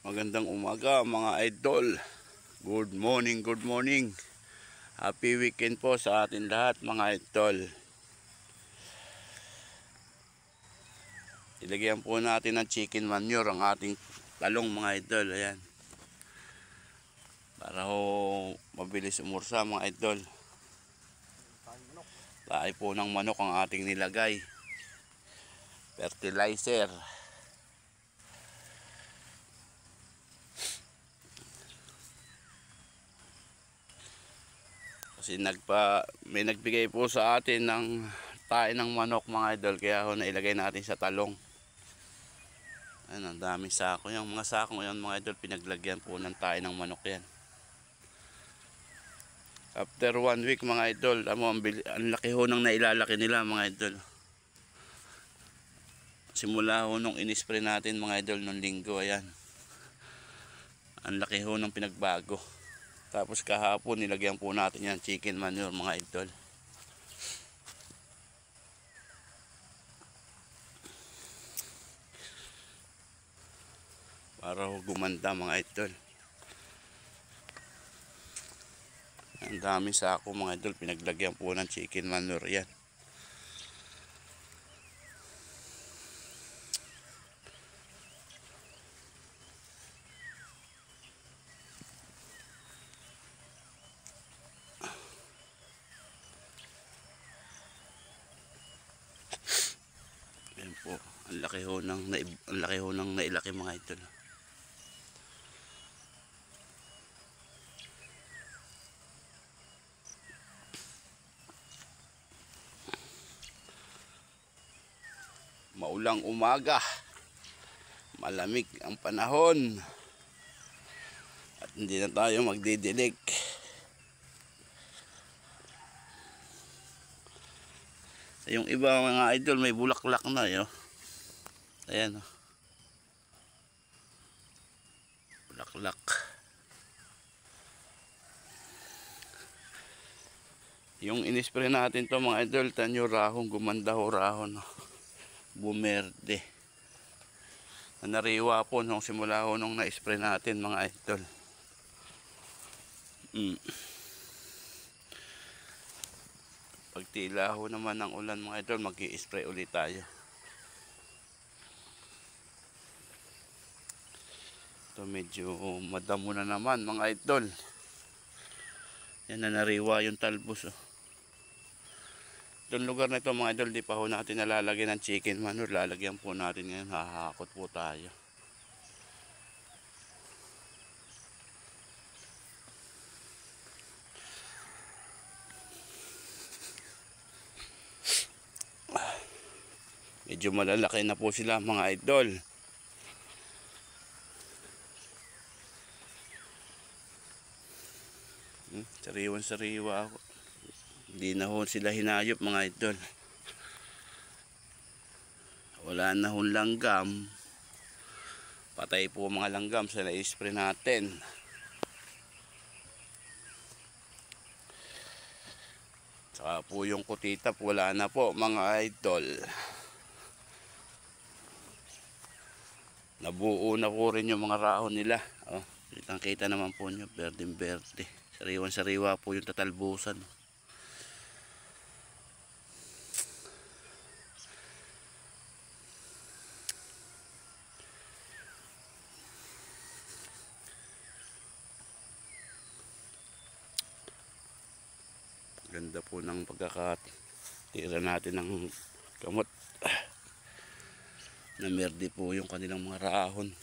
Magandang umaga mga idol. Good morning, good morning. Happy weekend po sa atin lahat mga idol. Ilagyan po natin ng chicken manure ang ating talong mga idol. Ayan. Para ho mabilis umursa mga idol. Tayo po ng manok ang ating nilagay. Fertilizer. Kasi may nagbigay po sa atin ng tae ng manok mga idol, kaya ho nailagay natin sa talong. Ayan, ang daming sako. Yung mga sako yan mga idol, pinaglagyan po ng tae ng manok yan. After 1 week mga idol, ang laki ho nang nailalaki nila mga idol. Simula ho nung inispray natin mga idol nung linggo, ayan. Ang laki ho nang pinagbago. Tapos kahapon nilagyan po natin yan chicken manure mga idol. Para gumanda mga idol. Ang dami sako mga idol, pinaglagyan po ng chicken manure yan. Yan po, ang laki ho nang nailaki mga idol. Maulang umaga, malamig ang panahon, at hindi na tayo magdidilig. Yung iba mga idol may bulaklak na yun. Ayan o, bulaklak. Yung inispray natin to mga idol, tanyo rahong, gumanda ho rahon, bumerde. Nariwa po nung simula ho nung na-spray natin mga idol. Pag tila ho naman ng ulan mga idol, mag-i-spray ulit tayo. Ito medyo madamo na naman mga idol. Yan na, nariwa yung talbos oh. Itong lugar na ito mga idol, di pa ho natin nalalagyan ng chicken manure. Lalagyan po natin ngayon, hahakot po tayo. Medyo malalaki na po sila mga idol. Sariwan-sariwa ako. Hindi na ho sila hinayop mga idol. Wala na ho langgam. Patay po mga langgam sa na-spray natin. Saka po yung kutitap, wala na po mga idol. Nabuo na po rin yung mga rahon nila. Oh, kitang-kita naman po nyo, berdeng-berde. Sariwan-sariwa po yung tatalbusan. Ganda po ng pagkakatira natin ng kamot. Namerde po yung kanilang mga rahon.